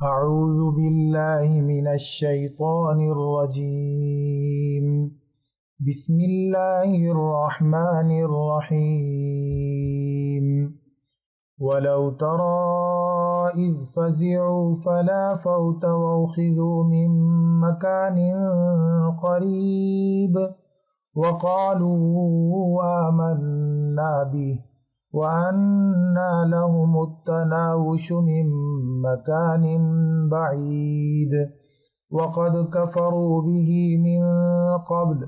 أعوذ بالله من الشيطان الرجيم بسم الله الرحمن الرحيم ولو ترى إذ فزعوا فلا فوت وأخذوا من مكان قريب وقالوا آمنا به وأنى لهم التناوش من مكان بعيد وقد كفروا به من قبل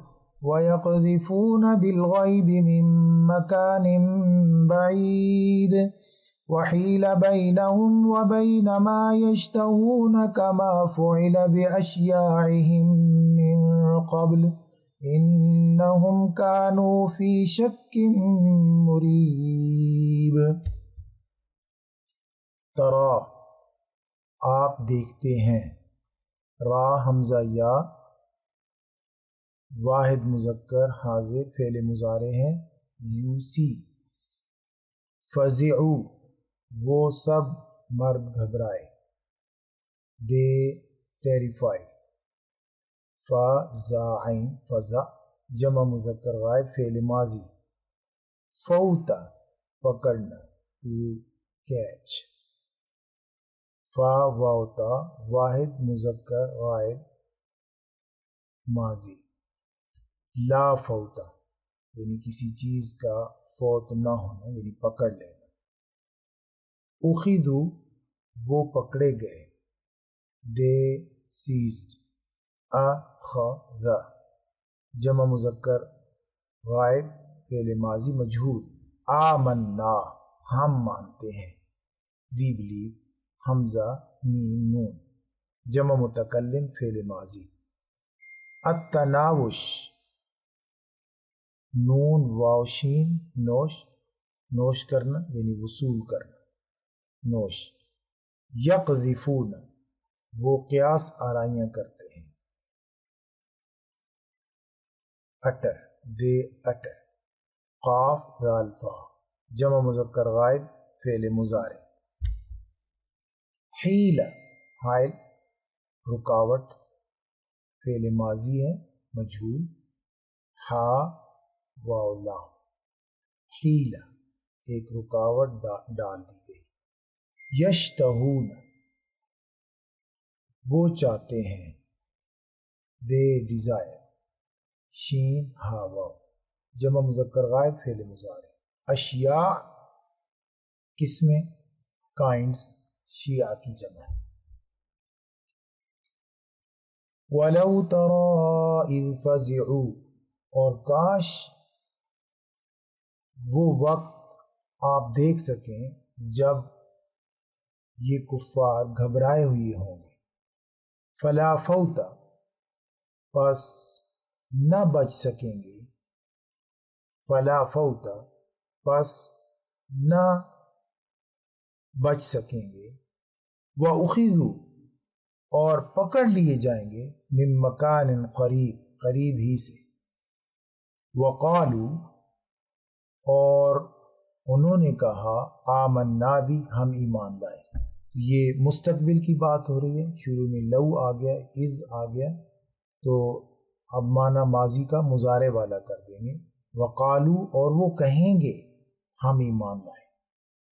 ويقذفون بالغيب من مكان بعيد وحيل بينهم وبين ما يشتهون كما فعل بأشياعهم من قبل انہم کانوا فی شک مریب۔ ترا آپ دیکھتے ہیں، را حمزہ یا واحد مذکر حاضر فعل مضارع ہیں یوسی، فزعوا وہ سب مرد گھبرائے، دے ٹیریفائڈ، فزعین فزع جمع مذکر غائب فعل ماضی، فوتا پکڑنا ٹو کیچ، فواوتا واحد مذکر غائب ماضی، لا فوتا یعنی کسی چیز کا فوت نہ ہونا یعنی پکڑ لینا، اخذوا وہ پکڑے گئے، دے سیزڈ، اخذ جمع مذکر غائب فعل ماضی مجہول، آمنا ہم مانتے ہیں، وی بلیو حمزہ میم نون جمع متکلم فعل ماضی، التناوش نون واو شین نوش، نوش کرنا یعنی وصول کرنا نوش، یقذفون وہ قیاس آرائیاں کرتے ہیں، اٹر دے اٹر، قاف ذال فا جمع مذکر غائب فعل مضارع، حیل حائل رکاوٹ فعل ماضی ہے مجہول، ہا واو لام، حیل ایک رکاوٹ ڈال دی گئی، یشتہون وہ چاہتے ہیں، دے ڈیزائر، شین ہا واو جمع مذکر غائب فعل مضارع، اشیاء قسمیں کائنڈز شیعہ کی جمع، وَلَوْ تَرَىٰ إِذْ فَزِعُوا اور کاش وہ وقت آپ دیکھ سکیں جب یہ کفار گھبرائے ہوئے ہوں گے، فَلَا فَوْتَ پس نہ بچ سکیں گے، فَلَا فَوْتَ پس نہ بچ سکیں گے، وَأُخِذُوا اور پکڑ لیے جائیں گے، من مکان قریب قریب ہی سے، وَقَالُوا اور انہوں نے کہا، آمنا بھی ہم ایمان لائے، یہ مستقبل کی بات ہو رہی ہے، شروع میں لو آ گیا، اذ آ گیا، تو اب معنی ماضی کا مضارع والا کر دیں گے، وقالو اور وہ کہیں گے ہم ایمان لائے،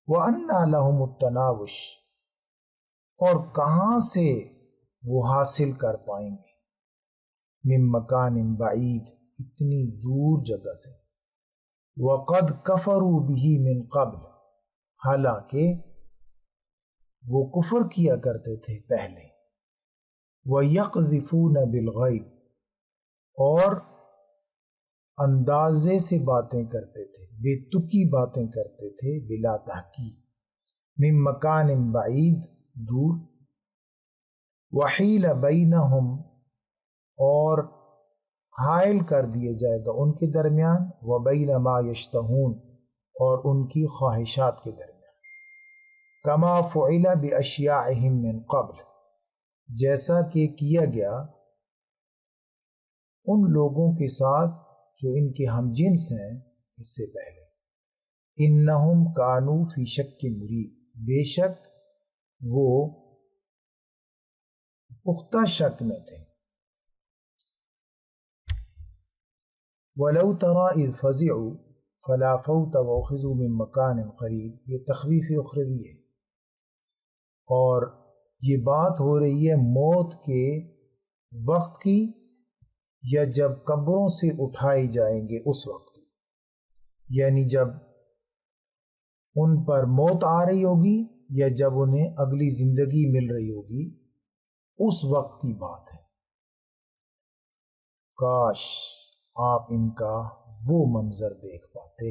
وَأَنَّى لَهُمُ التَّنَاوُشُ اور کہاں سے وہ حاصل کر پائیں گے، من مکان بعید اتنی دور جگہ سے، وَقَدْ كَفَرُوا بِهِ مِن قبل حالانکہ وہ کفر کیا کرتے تھے پہلے، وَيَقْذِفُونَ بِالْغَيْبِ اور اندازے سے باتیں کرتے تھے، بے تکی باتیں کرتے تھے، بلا تحقیق، من مکان بعید دور، وحیل بینہم اور حائل کر دیا جائے گا ان کے درمیان، وبین ما یشتہون اور ان کی خواہشات کے درمیان، کما فعل باشیاعہم من قبل جیسا کہ کیا گیا ان لوگوں کے ساتھ جو ان کے ہم جنس ہیں اس سے پہلے، انہم کانوا فی شک مریب بے شک وہ پختہ شک میں تھے۔ وَلَوْ تَرَى إِذْ فَزِعُوا فَلَا فَوْتَ وَأُخِذُوا مِن مَّكَانٍ قَرِيبٍ، یہ تخویف اخروی ہے، اور یہ بات ہو رہی ہے موت کے وقت کی یا جب قبروں سے اٹھائے جائیں گے اس وقت کی، یعنی جب ان پر موت آ رہی ہوگی یا جب انہیں اگلی زندگی مل رہی ہوگی، اس وقت کی بات ہے۔ کاش آپ ان کا وہ منظر دیکھ پاتے،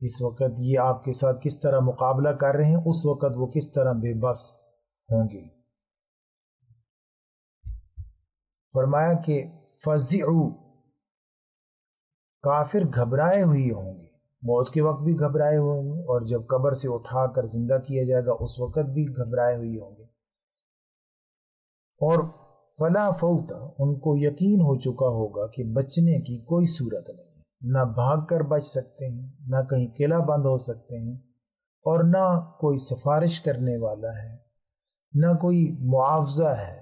اس وقت یہ آپ کے ساتھ کس طرح مقابلہ کر رہے ہیں، اس وقت وہ کس طرح بے بس ہوں گے۔ فرمایا کہ فزعوا، کافر گھبرائے ہوئے ہوں گے، موت کے وقت بھی گھبرائے ہوئے ہوں گے، اور جب قبر سے اٹھا کر زندہ کیا جائے گا اس وقت بھی گھبرائے ہوئے ہوں گے۔ اور فلا فوت، ان کو یقین ہو چکا ہوگا کہ بچنے کی کوئی صورت نہیں ہے، نہ بھاگ کر بچ سکتے ہیں، نہ کہیں قلعہ بند ہو سکتے ہیں، اور نہ کوئی سفارش کرنے والا ہے، نہ کوئی معاوضہ ہے،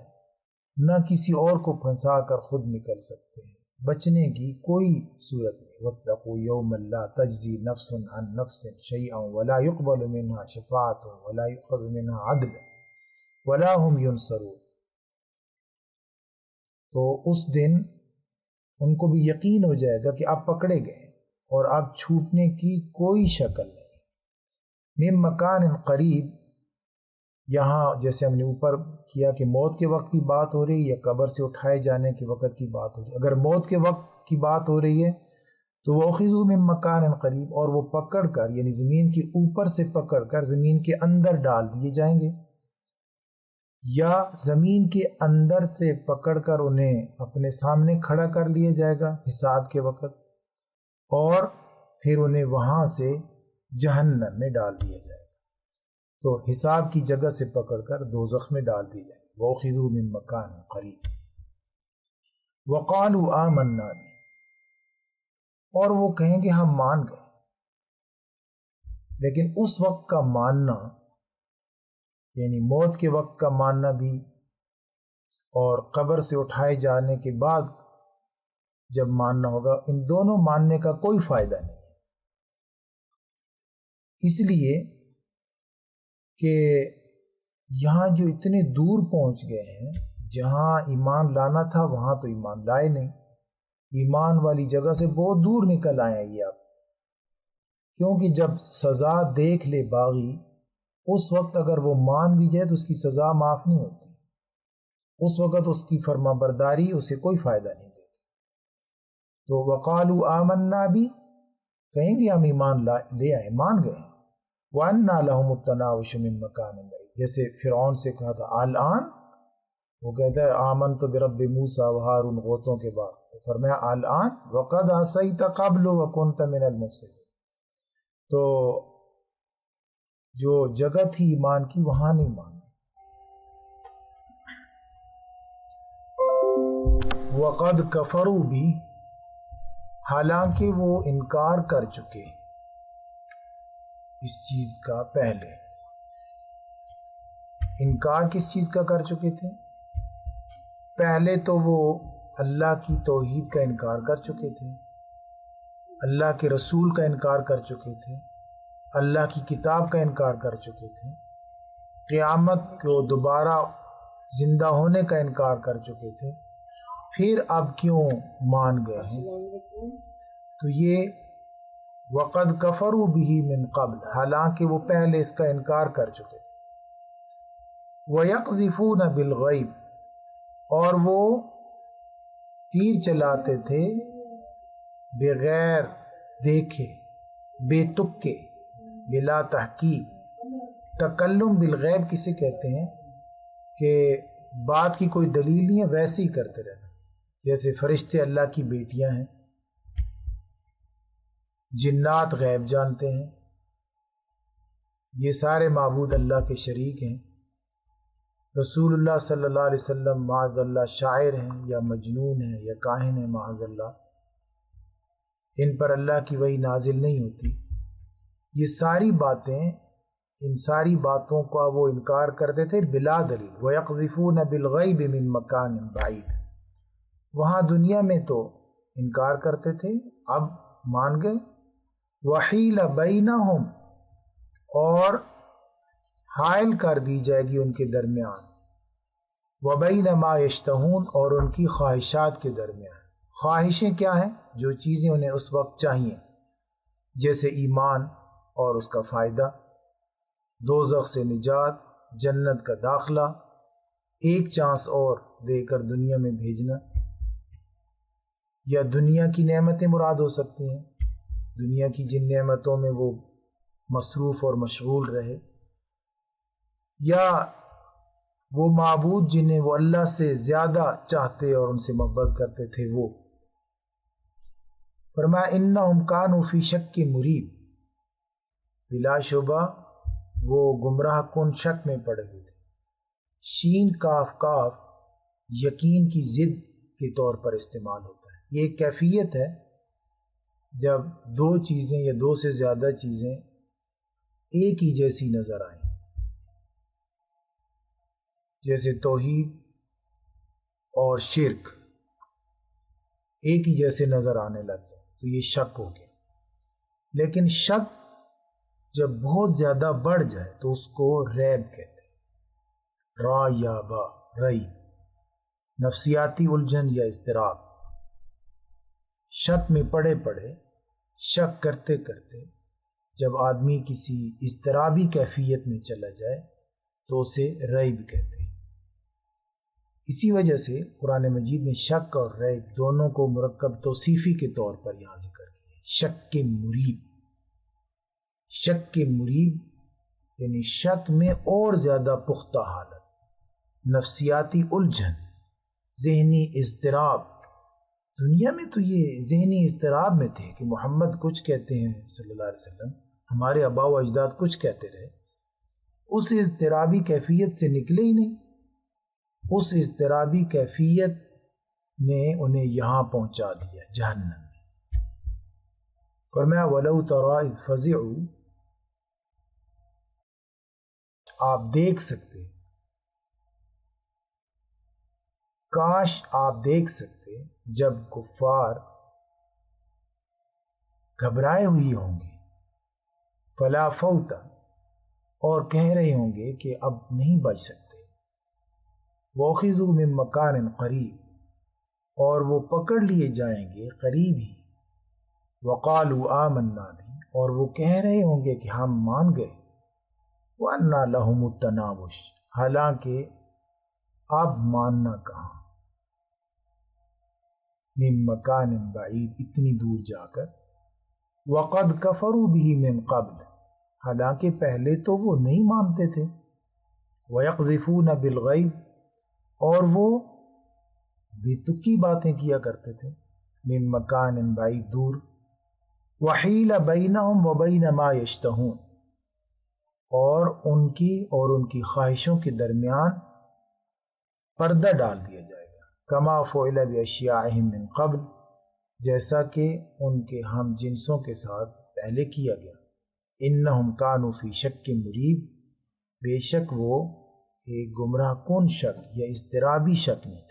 نہ کسی اور کو پھنسا کر خود نکل سکتے ہیں، بچنے کی کوئی صورت نہیں۔ واتقوا یوما لا تجزی نفس عن نفس شیئا ولا يقبل منها شفاعة ولا يؤخذ منها عدل ولا هم ينصرون۔ تو اس دن ان کو بھی یقین ہو جائے گا کہ آپ پکڑے گئے اور آپ چھوٹنے کی کوئی شکل نہیں۔ من مکان قریب، یہاں جیسے ہم نے اوپر کیا کہ موت کے وقت کی بات ہو رہی ہے یا قبر سے اٹھائے جانے کے وقت کی بات ہو رہی ہے۔ اگر موت کے وقت کی بات ہو رہی ہے تو وَأُخِذُوا مِن مَّكَانٍ قریب، اور وہ پکڑ کر یعنی زمین کے اوپر سے پکڑ کر زمین کے اندر ڈال دیے جائیں گے، یا زمین کے اندر سے پکڑ کر انہیں اپنے سامنے کھڑا کر لیا جائے گا حساب کے وقت، اور پھر انہیں وہاں سے جہنم میں ڈال دیا جائے گا۔ تو حساب کی جگہ سے پکڑ کر دوزخ میں ڈال دی جائے گی۔ وَأُخِذُوا مِن مَّكَانٍ قَرِيبٍ وَقَالُوا آمَنَّا بِهِ، اور وہ کہیں گے ہم مان گئے۔ لیکن اس وقت کا ماننا یعنی موت کے وقت کا ماننا بھی، اور قبر سے اٹھائے جانے کے بعد جب ماننا ہوگا، ان دونوں ماننے کا کوئی فائدہ نہیں ہے، اس لیے کہ یہاں جو اتنے دور پہنچ گئے ہیں، جہاں ایمان لانا تھا وہاں تو ایمان لائے نہیں، ایمان والی جگہ سے بہت دور نکل آئے ہیں یہ آپ، کیونکہ جب سزا دیکھ لے باغی، اس وقت اگر وہ مان بھی جائے تو اس کی سزا معاف نہیں ہوتی، اس وقت اس کی فرما برداری اسے کوئی فائدہ نہیں دیتی۔ تو وقالوا آمنا بھی کہیں گے ہم ایمان لے آئے، مان گئے ہیں۔ وَأَنَّا لَهُمُ التَّنَاوُشُ مِن مَّكَانٍ بَعِيدٍ، جیسے فرعون سے کہا تھا الآن، وہ کہتا ہے آمنت برب موسیٰ وہارون غوطوں کے بعد، تو فرمایا الآن وقد عصیت قبل وکنت من المفسدین۔ تو جو جگہ تھی ایمان کی وہاں نہیں مانی۔ وقد کفروا بھی، حالانکہ وہ انکار کر چکے اس چیز کا پہلے۔ انکار کس چیز کا کر چکے تھے؟ پہلے تو وہ اللہ کی توحید کا انکار کر چکے تھے، اللہ کے رسول کا انکار کر چکے تھے، اللہ کی کتاب کا انکار کر چکے تھے، قیامت کو دوبارہ زندہ ہونے کا انکار کر چکے تھے، پھر اب کیوں مان گئے ہیں؟ تو یہ وقد کفروا به من قبل، حالانکہ وہ پہلے اس کا انکار کر چکے تھے۔ وَيَقْذِفُونَ بِالْغَيْبِ، اور وہ تیر چلاتے تھے بغیر دیکھے، بے تکے، بلا تحقیق۔ تکلم بالغیب کسے کہتے ہیں؟ کہ بات کی کوئی دلیل نہیں ہے ویسے ہی کرتے رہنا، جیسے فرشتے اللہ کی بیٹیاں ہیں، جنات غیب جانتے ہیں، یہ سارے معبود اللہ کے شریک ہیں، رسول اللہ صلی اللہ علیہ وسلم معاذ اللہ شاعر ہیں یا مجنون ہیں یا کاہن ہیں معاذ اللہ، ان پر اللہ کی وحی نازل نہیں ہوتی۔ یہ ساری باتیں ان ساری باتوں کا وہ انکار کرتے تھے بلا دلیل. وَيَقْذِفُونَ بِالْغَيْبِ مِن مَّكَانٍ بَعِيدٍ. وہاں دنیا میں تو انکار کرتے تھے، اب مان گئے. وَحِيلَ بَيْنَهُمْ، اور حائل کر دی جائے گی ان کے درمیان، وَبَيْنَ مَا يَشْتَهُونَ، اور ان کی خواہشات کے درمیان. خواہشیں کیا ہیں؟ جو چیزیں انہیں اس وقت چاہیے، جیسے ایمان اور اس کا فائدہ، دوزخ سے نجات، جنت کا داخلہ، ایک چانس اور دے کر دنیا میں بھیجنا، یا دنیا کی نعمتیں مراد ہو سکتی ہیں، دنیا کی جن نعمتوں میں وہ مصروف اور مشغول رہے، یا وہ معبود جنہیں وہ اللہ سے زیادہ چاہتے اور ان سے محبت کرتے تھے وہ. فرمایا انہم کانوا فی شک مریب، بلا شبہ وہ گمراہ کن شک میں پڑے ہوئے تھے. شین کاف کاف یقین کی ضد کے طور پر استعمال ہوتا ہے. یہ ایک کیفیت ہے جب دو چیزیں یا دو سے زیادہ چیزیں ایک ہی جیسی نظر آئیں، جیسے توحید اور شرک ایک ہی جیسے نظر آنے لگ جائے تو یہ شک ہو گیا. لیکن شک جب بہت زیادہ بڑھ جائے تو اس کو ریب کہتے ہیں. را یا با، ریب، نفسیاتی الجھن یا اضطراب. شک میں پڑے پڑے، شک کرتے کرتے جب آدمی کسی اضطرابی کیفیت میں چلا جائے تو اسے ریب کہتے ہیں. اسی وجہ سے قرآن مجید نے شک اور ریب دونوں کو مرکب توصیفی کے طور پر یہاں ذکر کیا. شک کے مریب، شک کے مریب یعنی شک میں اور زیادہ پختہ حالت، نفسیاتی الجھن، ذہنی اضطراب. دنیا میں تو یہ ذہنی اضطراب میں تھے کہ محمد کچھ کہتے ہیں صلی اللہ علیہ وسلم، ہمارے آباء و اجداد کچھ کہتے رہے. اس اضطرابی کیفیت سے نکلے ہی نہیں. اس اضطرابی کیفیت نے انہیں یہاں پہنچا دیا، جہنم میں. فرمایا وَلَوْ تَرَىٰ إِذْ فَزِعُوا، آپ دیکھ سکتے، کاش آپ دیکھ سکتے جب کفار گھبرائے ہوئی ہوں گے، فلا فوت، اور کہہ رہے ہوں گے کہ اب نہیں بچ سکتے. وَأُخِذُوا مِن مَّكَانٍ قَرِيبٍ، اور وہ پکڑ لیے جائیں گے قریب ہی. وَقَالُوا آمَنَّا بِهِ، اور وہ کہہ رہے ہوں گے کہ ہم مان گئے. وَأَنَّىٰ لَهُمُ التَّنَاوُشُ، حالانکہ اب ماننا کہاں. مِن مَّكَانٍ بَعِيدٍ، اتنی دور جا کر. وَقَدْ كَفَرُوا بِهِ مِن قَبْلُ، حالانکہ پہلے تو وہ نہیں مانتے تھے. وَيَقْذِفُونَ بِالْغَيْبِ، اور وہ بے تکی باتیں کیا کرتے تھے. مِن مَّكَانٍ بَعِيدٍ، دور. وَحِيلَ بَيْنَهُمْ وَبَيْنَ مَا يَشْتَهُونَ، اور ان کی خواہشوں کے درمیان پردہ ڈال دیا جائے گا. كَمَا فُعِلَ بِأَشْيَاعِهِم مِّن قَبْلُ، جیسا کہ ان کے ہم جنسوں کے ساتھ پہلے کیا گیا. إِنَّهُمْ كَانُوا فِي شَكٍّ مُّرِيبٍ، بے شک وہ ایک گمراہ کن شک یا اضطرابی شک میں